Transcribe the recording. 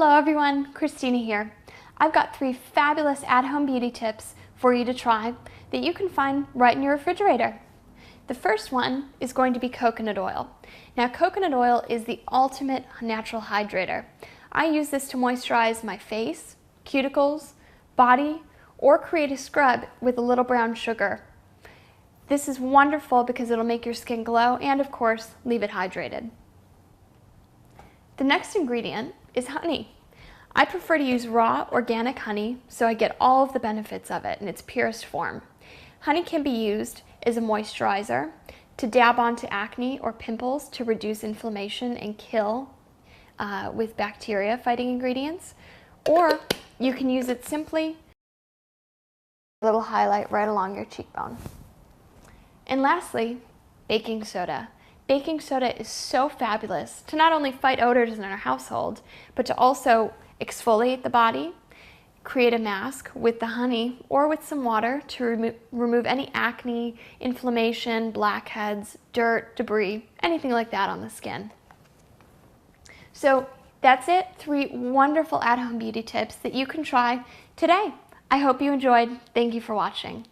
Hello everyone, Christina here. I've got 3 fabulous at-home beauty tips for you to try that you can find right in your refrigerator. The first one is going to be coconut oil. Now, coconut oil is the ultimate natural hydrator. I use this to moisturize my face, cuticles, body, or create a scrub with a little brown sugar. This is wonderful because it'll make your skin glow and, of course, leave it hydrated. The next ingredient is honey. I prefer to use raw organic honey so I get all of the benefits of it in its purest form. Honey can be used as a moisturizer, to dab onto acne or pimples to reduce inflammation and kill with bacteria fighting ingredients, or you can use it simply a little highlight right along your cheekbone. And lastly, baking soda. Baking soda is so fabulous to not only fight odors in our household, but to also exfoliate the body, create a mask with the honey or with some water to remove any acne, inflammation, blackheads, dirt, debris, anything like that on the skin. So that's it, 3 wonderful at-home beauty tips that you can try today. I hope you enjoyed. Thank you for watching.